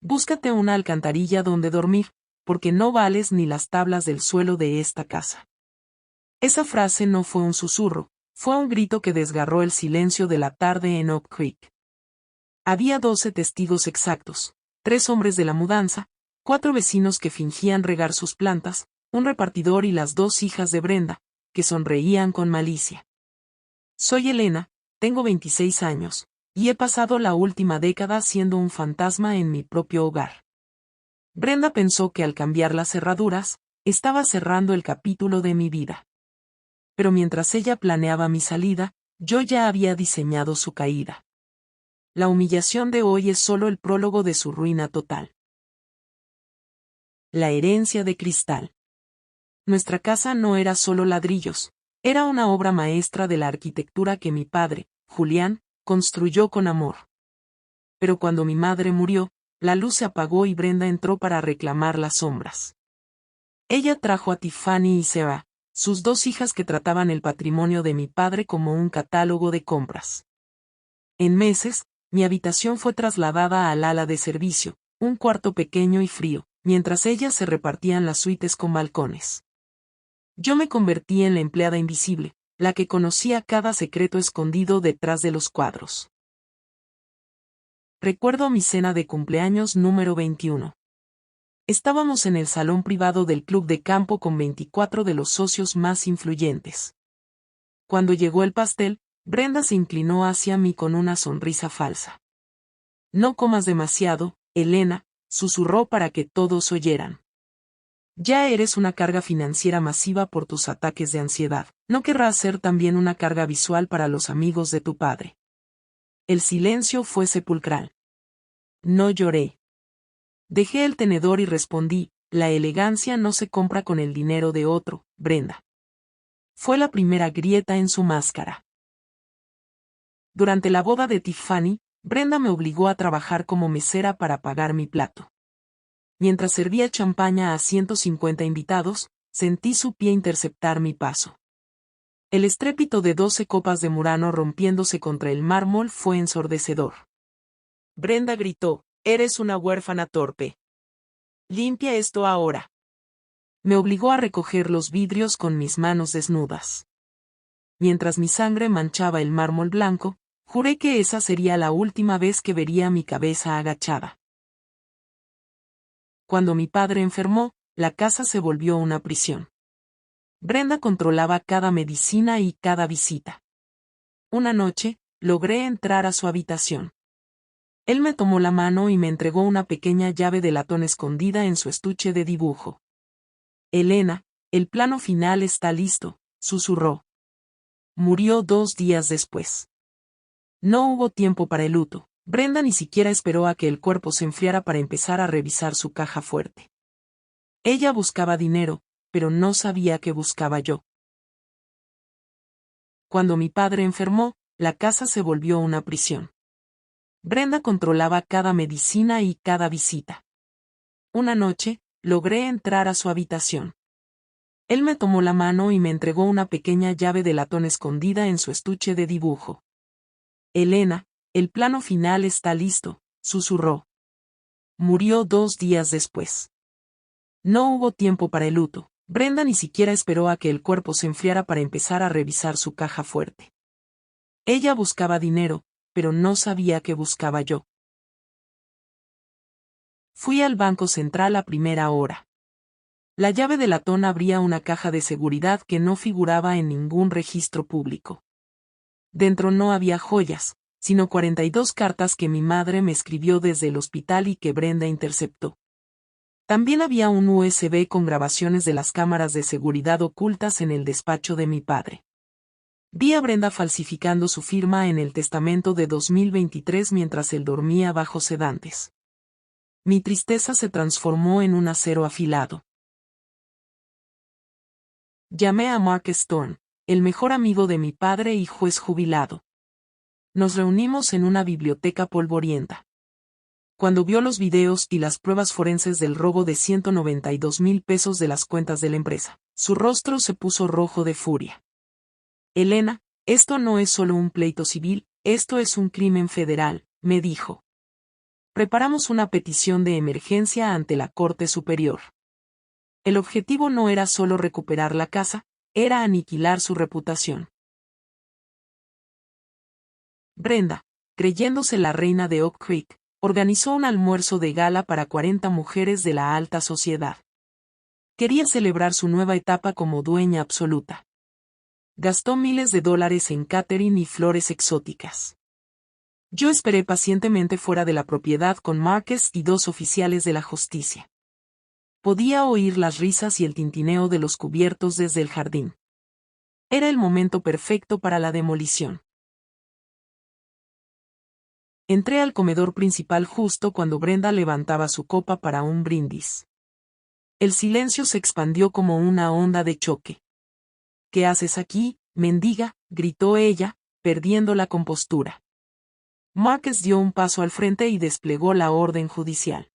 Búscate una alcantarilla donde dormir, porque no vales ni las tablas del suelo de esta casa. Esa frase no fue un susurro, fue un grito que desgarró el silencio de la tarde en Oak Creek. Había 12 testigos exactos, 3 hombres de la mudanza, 4 vecinos que fingían regar sus plantas, un repartidor y las 2 hijas de Brenda, que sonreían con malicia. Soy Elena, tengo 26 años, y he pasado la última década siendo un fantasma en mi propio hogar. Brenda pensó que al cambiar las cerraduras, estaba cerrando el capítulo de mi vida. Pero mientras ella planeaba mi salida, yo ya había diseñado su caída. La humillación de hoy es solo el prólogo de su ruina total. La herencia de cristal. Nuestra casa no era solo ladrillos, era una obra maestra de la arquitectura que mi padre, Julián, construyó con amor. Pero cuando mi madre murió, la luz se apagó y Brenda entró para reclamar las sombras. Ella trajo a Tiffany y Sarah, sus 2 hijas que trataban el patrimonio de mi padre como un catálogo de compras. En meses, mi habitación fue trasladada al ala de servicio, un cuarto pequeño y frío, mientras ellas se repartían las suites con balcones. Yo me convertí en la empleada invisible, la que conocía cada secreto escondido detrás de los cuadros. Recuerdo mi cena de cumpleaños número 21. Estábamos en el salón privado del club de campo con 24 de los socios más influyentes. Cuando llegó el pastel, Brenda se inclinó hacia mí con una sonrisa falsa. No comas demasiado, Elena, susurró para que todos oyeran. Ya eres una carga financiera masiva por tus ataques de ansiedad. ¿No querrás ser también una carga visual para los amigos de tu padre? El silencio fue sepulcral. No lloré. Dejé el tenedor y respondí, la elegancia no se compra con el dinero de otro, Brenda. Fue la primera grieta en su máscara. Durante la boda de Tiffany, Brenda me obligó a trabajar como mesera para pagar mi plato. Mientras servía champaña a 150 invitados, sentí su pie interceptar mi paso. El estrépito de 12 copas de Murano rompiéndose contra el mármol fue ensordecedor. Brenda gritó, «Eres una huérfana torpe. Limpia esto ahora». Me obligó a recoger los vidrios con mis manos desnudas. Mientras mi sangre manchaba el mármol blanco, juré que esa sería la última vez que vería mi cabeza agachada. Cuando mi padre enfermó, la casa se volvió una prisión. Brenda controlaba cada medicina y cada visita. Una noche, logré entrar a su habitación. Él me tomó la mano y me entregó una pequeña llave de latón escondida en su estuche de dibujo. Elena, el plano final está listo, susurró. Murió 2 días después. No hubo tiempo para el luto. Brenda ni siquiera esperó a que el cuerpo se enfriara para empezar a revisar su caja fuerte. Ella buscaba dinero, pero no sabía qué buscaba yo. Cuando mi padre enfermó, la casa se volvió una prisión. Brenda controlaba cada medicina y cada visita. Una noche, logré entrar a su habitación. Él me tomó la mano y me entregó una pequeña llave de latón escondida en su estuche de dibujo. Elena, el plano final está listo, susurró. Murió 2 días después. No hubo tiempo para el luto. Brenda ni siquiera esperó a que el cuerpo se enfriara para empezar a revisar su caja fuerte. Ella buscaba dinero, pero no sabía qué buscaba yo. Fui al Banco Central a primera hora. La llave de latón abría una caja de seguridad que no figuraba en ningún registro público. Dentro no había joyas, sino 42 cartas que mi madre me escribió desde el hospital y que Brenda interceptó. También había un USB con grabaciones de las cámaras de seguridad ocultas en el despacho de mi padre. Vi a Brenda falsificando su firma en el testamento de 2023 mientras él dormía bajo sedantes. Mi tristeza se transformó en un acero afilado. Llamé a Mark Stone, el mejor amigo de mi padre y juez jubilado. Nos reunimos en una biblioteca polvorienta. Cuando vio los videos y las pruebas forenses del robo de 192,000 pesos de las cuentas de la empresa, su rostro se puso rojo de furia. Elena, esto no es solo un pleito civil, esto es un crimen federal, me dijo. Preparamos una petición de emergencia ante la Corte Superior. El objetivo no era solo recuperar la casa, era aniquilar su reputación. Brenda, creyéndose la reina de Oak Creek, organizó un almuerzo de gala para 40 mujeres de la alta sociedad. Quería celebrar su nueva etapa como dueña absoluta. Gastó miles de dólares en catering y flores exóticas. Yo esperé pacientemente fuera de la propiedad con Marques y 2 oficiales de la justicia. Podía oír las risas y el tintineo de los cubiertos desde el jardín. Era el momento perfecto para la demolición. Entré al comedor principal justo cuando Brenda levantaba su copa para un brindis. El silencio se expandió como una onda de choque. ¿Qué haces aquí, mendiga?, gritó ella, perdiendo la compostura. Marques dio un paso al frente y desplegó la orden judicial.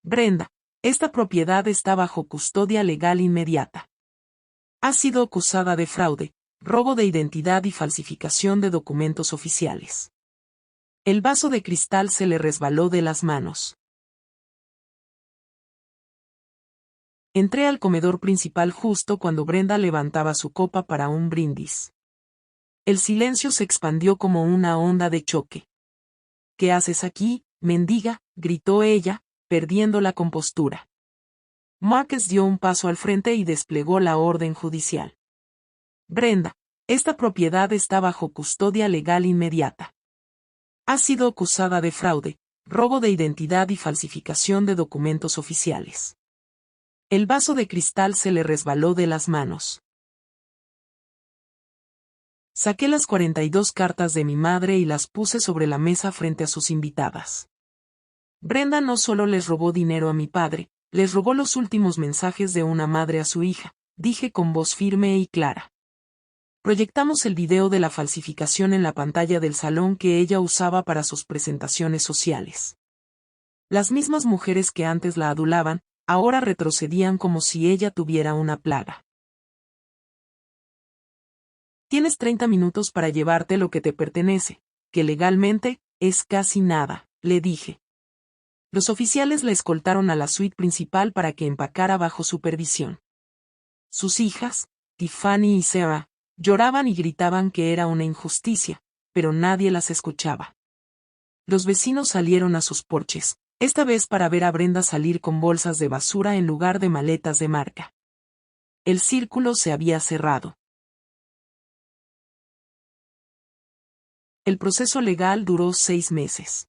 Brenda, esta propiedad está bajo custodia legal inmediata. Ha sido acusada de fraude, robo de identidad y falsificación de documentos oficiales. El vaso de cristal se le resbaló de las manos. Entré al comedor principal justo cuando Brenda levantaba su copa para un brindis. El silencio se expandió como una onda de choque. ¿Qué haces aquí, mendiga?, gritó ella, perdiendo la compostura. Marques dio un paso al frente y desplegó la orden judicial. Brenda, esta propiedad está bajo custodia legal inmediata. Ha sido acusada de fraude, robo de identidad y falsificación de documentos oficiales. El vaso de cristal se le resbaló de las manos. Saqué las 42 cartas de mi madre y las puse sobre la mesa frente a sus invitadas. Brenda no solo les robó dinero a mi padre, les robó los últimos mensajes de una madre a su hija, dije con voz firme y clara. Proyectamos el video de la falsificación en la pantalla del salón que ella usaba para sus presentaciones sociales. Las mismas mujeres que antes la adulaban, ahora retrocedían como si ella tuviera una plaga. Tienes 30 minutos para llevarte lo que te pertenece, que legalmente, es casi nada, le dije. Los oficiales la escoltaron a la suite principal para que empacara bajo supervisión. Sus hijas, Tiffany y Sarah, lloraban y gritaban que era una injusticia, pero nadie las escuchaba. Los vecinos salieron a sus porches, esta vez para ver a Brenda salir con bolsas de basura en lugar de maletas de marca. El círculo se había cerrado. El proceso legal duró 6 meses.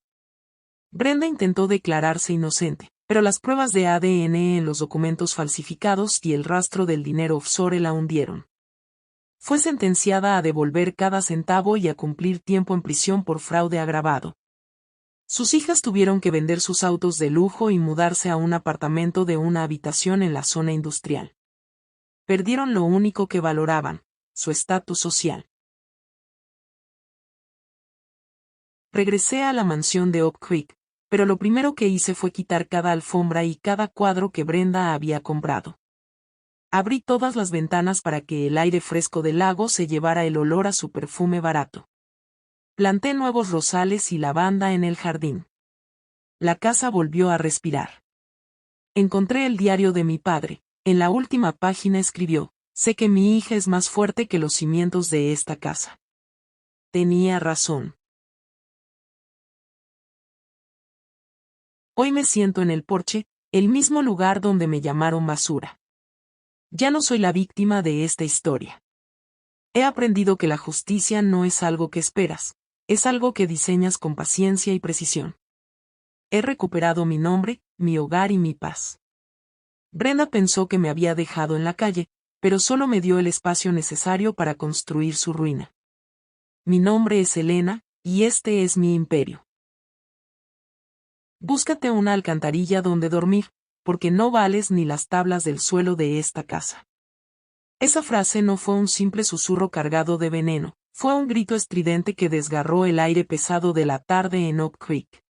Brenda intentó declararse inocente, pero las pruebas de ADN en los documentos falsificados y el rastro del dinero offshore la hundieron. Fue sentenciada a devolver cada centavo y a cumplir tiempo en prisión por fraude agravado. Sus hijas tuvieron que vender sus autos de lujo y mudarse a un apartamento de una habitación en la zona industrial. Perdieron lo único que valoraban, su estatus social. Regresé a la mansión de Oak Creek, pero lo primero que hice fue quitar cada alfombra y cada cuadro que Brenda había comprado. Abrí todas las ventanas para que el aire fresco del lago se llevara el olor a su perfume barato. Planté nuevos rosales y lavanda en el jardín. La casa volvió a respirar. Encontré el diario de mi padre. En la última página escribió: sé que mi hija es más fuerte que los cimientos de esta casa. Tenía razón. Hoy me siento en el porche, el mismo lugar donde me llamaron basura. Ya no soy la víctima de esta historia. He aprendido que la justicia no es algo que esperas, es algo que diseñas con paciencia y precisión. He recuperado mi nombre, mi hogar y mi paz. Brenda pensó que me había dejado en la calle, pero solo me dio el espacio necesario para construir su ruina. Mi nombre es Elena, y este es mi imperio. Búscate una alcantarilla donde dormir, porque no vales ni las tablas del suelo de esta casa. Esa frase no fue un simple susurro cargado de veneno, fue un grito estridente que desgarró el aire pesado de la tarde en Oak Creek.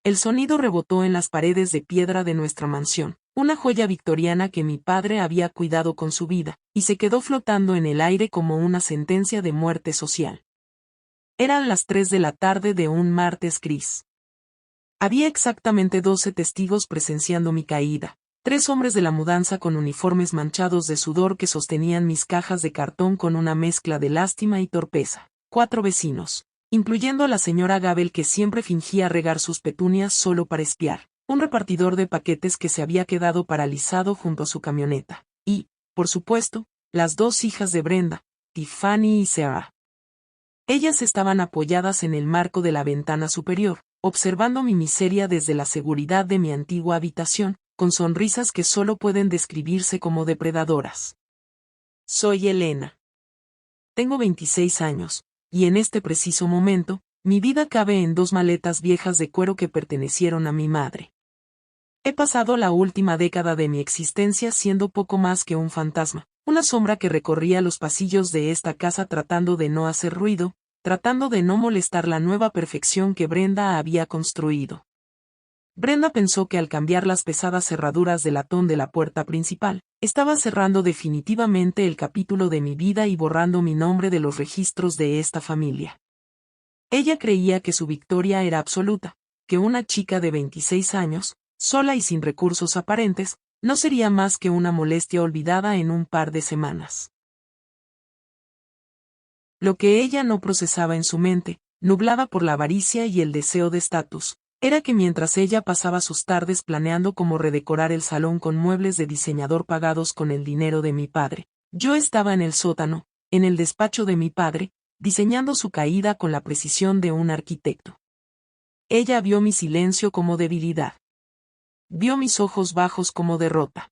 El sonido rebotó en las paredes de piedra de nuestra mansión, una joya victoriana que mi padre había cuidado con su vida, y se quedó flotando en el aire como una sentencia de muerte social. Eran las 3 de la tarde de un martes gris. Había exactamente 12 testigos presenciando mi caída. 3 hombres de la mudanza con uniformes manchados de sudor que sostenían mis cajas de cartón con una mezcla de lástima y torpeza. 4 vecinos, incluyendo a la señora Gabel que siempre fingía regar sus petunias solo para espiar. Un repartidor de paquetes que se había quedado paralizado junto a su camioneta. Y, por supuesto, las 2 hijas de Brenda, Tiffany y Sarah. Ellas estaban apoyadas en el marco de la ventana superior, observando mi miseria desde la seguridad de mi antigua habitación, con sonrisas que solo pueden describirse como depredadoras. Soy Elena. Tengo 26 años, y en este preciso momento, mi vida cabe en 2 maletas viejas de cuero que pertenecieron a mi madre. He pasado la última década de mi existencia siendo poco más que un fantasma, una sombra que recorría los pasillos de esta casa tratando de no hacer ruido, tratando de no molestar la nueva perfección que Brenda había construido. Brenda pensó que al cambiar las pesadas cerraduras de latón de la puerta principal, estaba cerrando definitivamente el capítulo de mi vida y borrando mi nombre de los registros de esta familia. Ella creía que su victoria era absoluta, que una chica de 26 años, sola y sin recursos aparentes, no sería más que una molestia olvidada en un par de semanas. Lo que ella no procesaba en su mente, nublada por la avaricia y el deseo de estatus, era que mientras ella pasaba sus tardes planeando cómo redecorar el salón con muebles de diseñador pagados con el dinero de mi padre, yo estaba en el sótano, en el despacho de mi padre, diseñando su caída con la precisión de un arquitecto. Ella vio mi silencio como debilidad. Vio mis ojos bajos como derrota.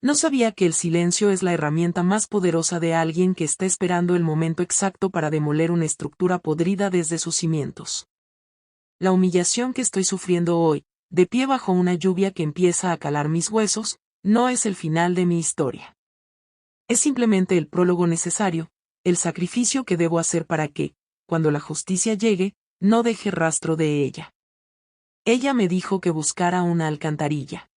No sabía que el silencio es la herramienta más poderosa de alguien que está esperando el momento exacto para demoler una estructura podrida desde sus cimientos. La humillación que estoy sufriendo hoy, de pie bajo una lluvia que empieza a calar mis huesos, no es el final de mi historia. Es simplemente el prólogo necesario, el sacrificio que debo hacer para que, cuando la justicia llegue, no deje rastro de ella. Ella me dijo que buscara una alcantarilla.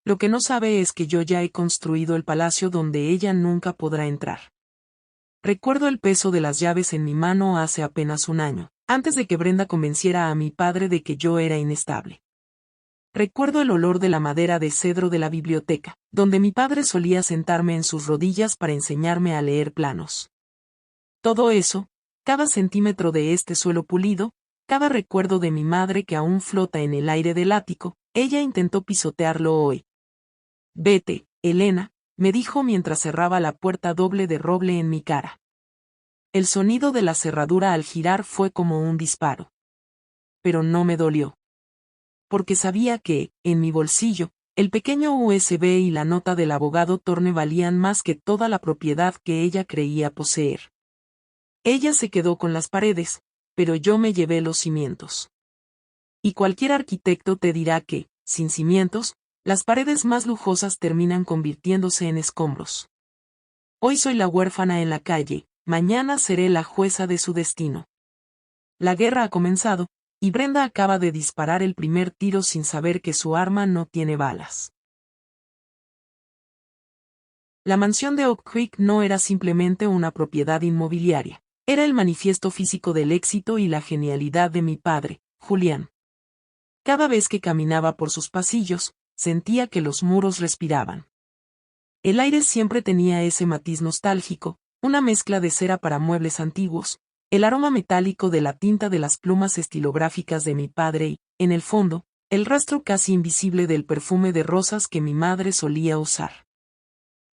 Lo que no sabe es que yo ya he construido el palacio donde ella nunca podrá entrar. Recuerdo el peso de las llaves en mi mano hace apenas un año, antes de que Brenda convenciera a mi padre de que yo era inestable. Recuerdo el olor de la madera de cedro de la biblioteca, donde mi padre solía sentarme en sus rodillas para enseñarme a leer planos. Todo eso, cada centímetro de este suelo pulido, cada recuerdo de mi madre que aún flota en el aire del ático, ella intentó pisotearlo hoy. Vete, Elena, me dijo mientras cerraba la puerta doble de roble en mi cara. El sonido de la cerradura al girar fue como un disparo. Pero no me dolió. Porque sabía que, en mi bolsillo, el pequeño USB y la nota del abogado Torne valían más que toda la propiedad que ella creía poseer. Ella se quedó con las paredes, pero yo me llevé los cimientos. Y cualquier arquitecto te dirá que, sin cimientos, las paredes más lujosas terminan convirtiéndose en escombros. Hoy soy la huérfana en la calle, mañana seré la jueza de su destino. La guerra ha comenzado, y Brenda acaba de disparar el primer tiro sin saber que su arma no tiene balas. La mansión de Oak Creek no era simplemente una propiedad inmobiliaria, era el manifiesto físico del éxito y la genialidad de mi padre, Julián. Cada vez que caminaba por sus pasillos, sentía que los muros respiraban. El aire siempre tenía ese matiz nostálgico, una mezcla de cera para muebles antiguos, el aroma metálico de la tinta de las plumas estilográficas de mi padre y, en el fondo, el rastro casi invisible del perfume de rosas que mi madre solía usar.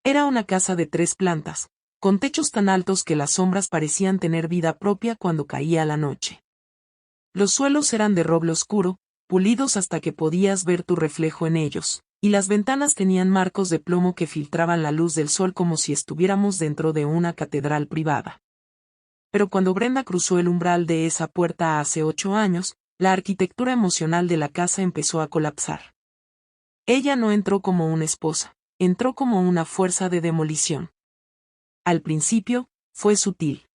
Era una casa de 3 plantas, con techos tan altos que las sombras parecían tener vida propia cuando caía la noche. Los suelos eran de roble oscuro, pulidos hasta que podías ver tu reflejo en ellos, y las ventanas tenían marcos de plomo que filtraban la luz del sol como si estuviéramos dentro de una catedral privada. Pero cuando Brenda cruzó el umbral de esa puerta hace 8 años, la arquitectura emocional de la casa empezó a colapsar. Ella no entró como una esposa, entró como una fuerza de demolición. Al principio, fue sutil.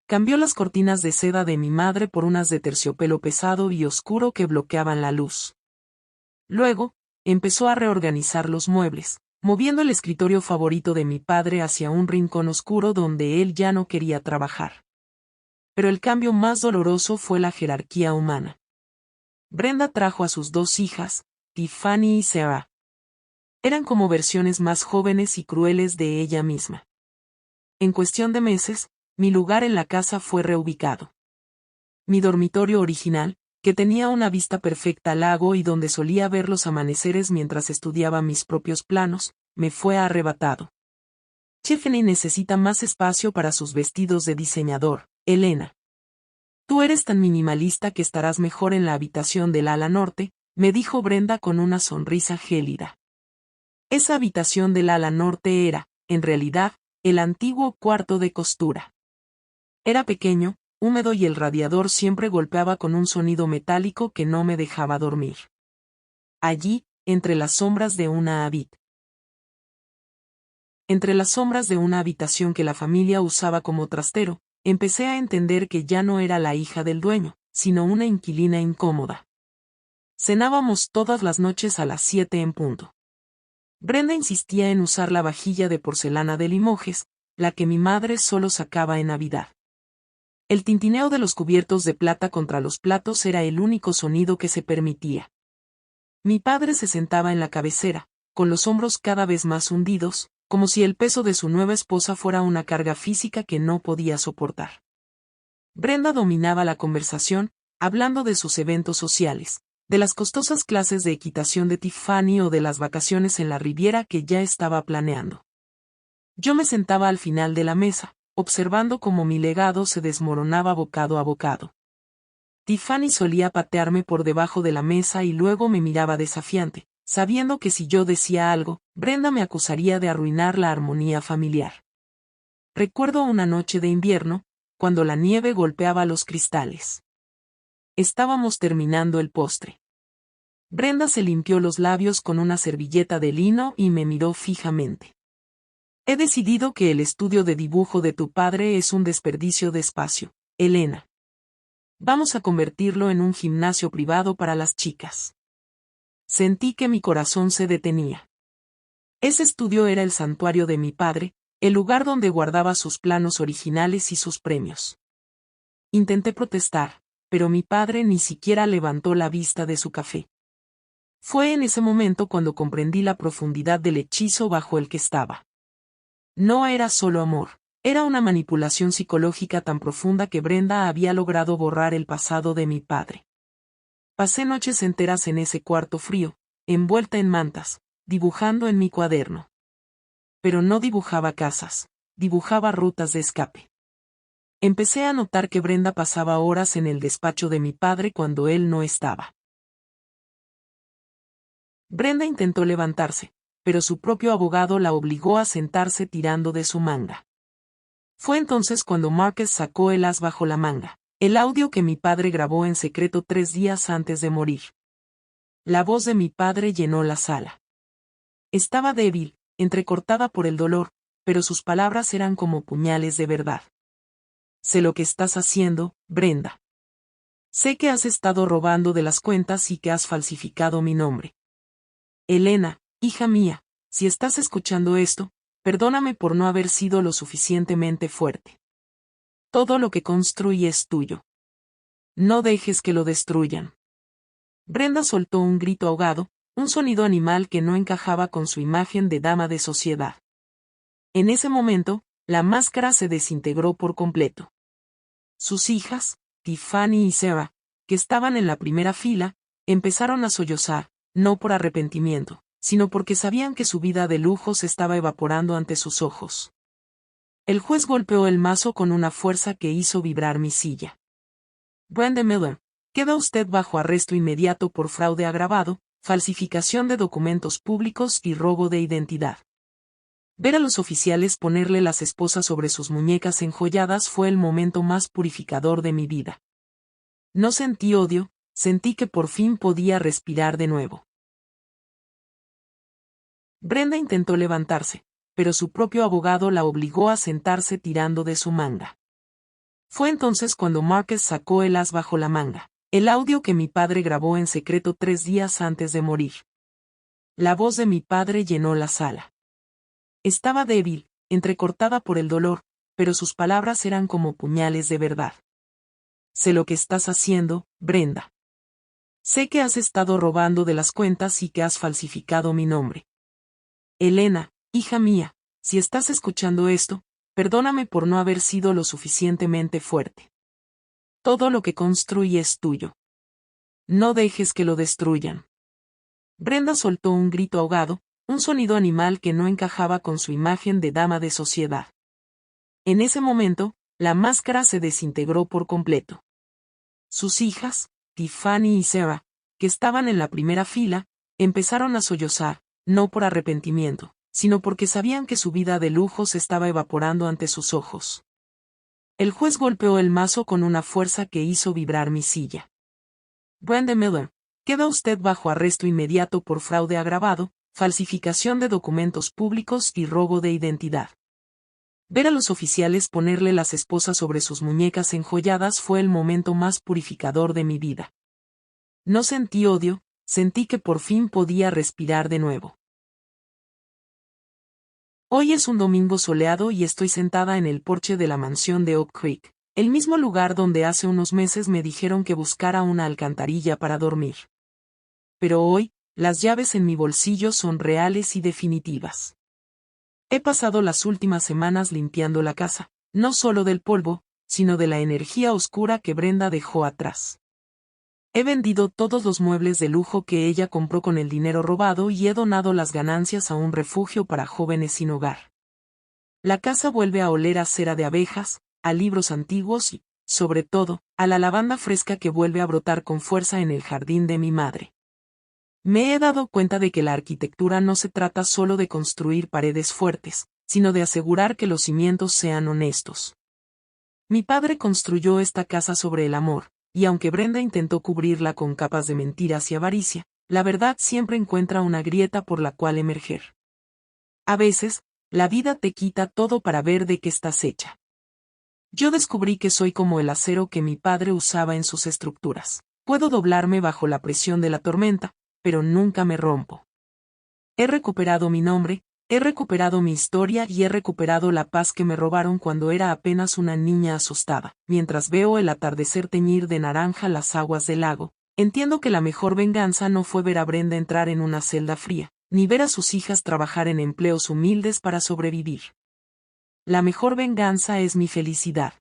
Cambió las cortinas de seda de mi madre por unas de terciopelo pesado y oscuro que bloqueaban la luz. Luego, empezó a reorganizar los muebles, moviendo el escritorio favorito de mi padre hacia un rincón oscuro donde él ya no quería trabajar. Pero el cambio más doloroso fue la jerarquía humana. Brenda trajo a sus dos hijas, Tiffany y Sarah. Eran como versiones más jóvenes y crueles de ella misma. En cuestión de meses, mi lugar en la casa fue reubicado. Mi dormitorio original, que tenía una vista perfecta al lago y donde solía ver los amaneceres mientras estudiaba mis propios planos, me fue arrebatado. Tiffany necesita más espacio para sus vestidos de diseñador, Elena. Tú eres tan minimalista que estarás mejor en la habitación del ala norte, me dijo Brenda con una sonrisa gélida. Esa habitación del ala norte era, en realidad, el antiguo cuarto de costura. Era pequeño, húmedo y el radiador siempre golpeaba con un sonido metálico que no me dejaba dormir. Allí, entre las sombras de una habitación que la familia usaba como trastero, empecé a entender que ya no era la hija del dueño, sino una inquilina incómoda. Cenábamos todas las noches a las 7 en punto. Brenda insistía en usar la vajilla de porcelana de Limoges, la que mi madre solo sacaba en Navidad. El tintineo de los cubiertos de plata contra los platos era el único sonido que se permitía. Mi padre se sentaba en la cabecera, con los hombros cada vez más hundidos, como si el peso de su nueva esposa fuera una carga física que no podía soportar. Brenda dominaba la conversación, hablando de sus eventos sociales, de las costosas clases de equitación de Tiffany o de las vacaciones en la Riviera que ya estaba planeando. Yo me sentaba al final de la mesa, observando cómo mi legado se desmoronaba bocado a bocado. Tiffany solía patearme por debajo de la mesa y luego me miraba desafiante, sabiendo que si yo decía algo, Brenda me acusaría de arruinar la armonía familiar. Recuerdo una noche de invierno, cuando la nieve golpeaba los cristales. Estábamos terminando el postre. Brenda se limpió los labios con una servilleta de lino y me miró fijamente. He decidido que el estudio de dibujo de tu padre es un desperdicio de espacio, Elena. Vamos a convertirlo en un gimnasio privado para las chicas. Sentí que mi corazón se detenía. Ese estudio era el santuario de mi padre, el lugar donde guardaba sus planos originales y sus premios. Intenté protestar, pero mi padre ni siquiera levantó la vista de su café. Fue en ese momento cuando comprendí la profundidad del hechizo bajo el que estaba. No era solo amor, era una manipulación psicológica tan profunda que Brenda había logrado borrar el pasado de mi padre. Pasé noches enteras en ese cuarto frío, envuelta en mantas, dibujando en mi cuaderno. Pero no dibujaba casas, dibujaba rutas de escape. Empecé a notar que Brenda pasaba horas en el despacho de mi padre cuando él no estaba. Brenda intentó levantarse, pero su propio abogado la obligó a sentarse tirando de su manga. Fue entonces cuando Marcus sacó el as bajo la manga, el audio que mi padre grabó en secreto 3 días antes de morir. La voz de mi padre llenó la sala. Estaba débil, entrecortada por el dolor, pero sus palabras eran como puñales de verdad. Sé lo que estás haciendo, Brenda. Sé que has estado robando de las cuentas y que has falsificado mi nombre. Elena, hija mía, si estás escuchando esto, perdóname por no haber sido lo suficientemente fuerte. Todo lo que construí es tuyo. No dejes que lo destruyan. Brenda soltó un grito ahogado, un sonido animal que no encajaba con su imagen de dama de sociedad. En ese momento, la máscara se desintegró por completo. Sus hijas, Tiffany y Sarah, que estaban en la primera fila, empezaron a sollozar, no por arrepentimiento, sino porque sabían que su vida de lujo se estaba evaporando ante sus ojos. El juez golpeó el mazo con una fuerza que hizo vibrar mi silla. Brenda Miller, queda usted bajo arresto inmediato por fraude agravado, falsificación de documentos públicos y robo de identidad. Ver a los oficiales ponerle las esposas sobre sus muñecas enjolladas fue el momento más purificador de mi vida. No sentí odio, sentí que por fin podía respirar de nuevo. Brenda intentó levantarse, pero su propio abogado la obligó a sentarse tirando de su manga. Fue entonces cuando Marcus sacó el as bajo la manga, el audio que mi padre grabó en secreto 3 días antes de morir. La voz de mi padre llenó la sala. Estaba débil, entrecortada por el dolor, pero sus palabras eran como puñales de verdad. Sé lo que estás haciendo, Brenda. Sé que has estado robando de las cuentas y que has falsificado mi nombre. Elena, hija mía, si estás escuchando esto, perdóname por no haber sido lo suficientemente fuerte. Todo lo que construí es tuyo. No dejes que lo destruyan. Brenda soltó un grito ahogado, un sonido animal que no encajaba con su imagen de dama de sociedad. En ese momento, la máscara se desintegró por completo. Sus hijas, Tiffany y Sarah, que estaban en la primera fila, empezaron a sollozar, no por arrepentimiento, sino porque sabían que su vida de lujo se estaba evaporando ante sus ojos. El juez golpeó el mazo con una fuerza que hizo vibrar mi silla. Brenda Miller, queda usted bajo arresto inmediato por fraude agravado, falsificación de documentos públicos y robo de identidad. Ver a los oficiales ponerle las esposas sobre sus muñecas enjolladas fue el momento más purificador de mi vida. No sentí odio, sentí que por fin podía respirar de nuevo. Hoy es un domingo soleado y estoy sentada en el porche de la mansión de Oak Creek, el mismo lugar donde hace unos meses me dijeron que buscara una alcantarilla para dormir. Pero hoy, las llaves en mi bolsillo son reales y definitivas. He pasado las últimas semanas limpiando la casa, no solo del polvo, sino de la energía oscura que Brenda dejó atrás. He vendido todos los muebles de lujo que ella compró con el dinero robado y he donado las ganancias a un refugio para jóvenes sin hogar. La casa vuelve a oler a cera de abejas, a libros antiguos y, sobre todo, a la lavanda fresca que vuelve a brotar con fuerza en el jardín de mi madre. Me he dado cuenta de que la arquitectura no se trata solo de construir paredes fuertes, sino de asegurar que los cimientos sean honestos. Mi padre construyó esta casa sobre el amor, y aunque Brenda intentó cubrirla con capas de mentiras y avaricia, la verdad siempre encuentra una grieta por la cual emerger. A veces, la vida te quita todo para ver de qué estás hecha. Yo descubrí que soy como el acero que mi padre usaba en sus estructuras. Puedo doblarme bajo la presión de la tormenta, pero nunca me rompo. He recuperado mi nombre, he recuperado mi historia y he recuperado la paz que me robaron cuando era apenas una niña asustada. Mientras veo el atardecer teñir de naranja las aguas del lago, entiendo que la mejor venganza no fue ver a Brenda entrar en una celda fría, ni ver a sus hijas trabajar en empleos humildes para sobrevivir. La mejor venganza es mi felicidad.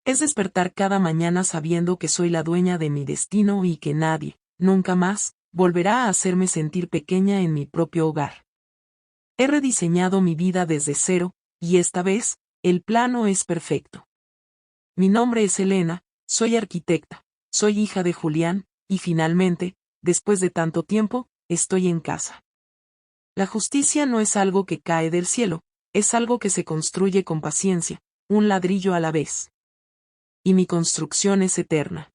Es despertar cada mañana sabiendo que soy la dueña de mi destino y que nadie, nunca más, volverá a hacerme sentir pequeña en mi propio hogar. He rediseñado mi vida desde cero, y esta vez, el plano es perfecto. Mi nombre es Elena, soy arquitecta, soy hija de Julián, y finalmente, después de tanto tiempo, estoy en casa. La justicia no es algo que cae del cielo, es algo que se construye con paciencia, un ladrillo a la vez. Y mi construcción es eterna.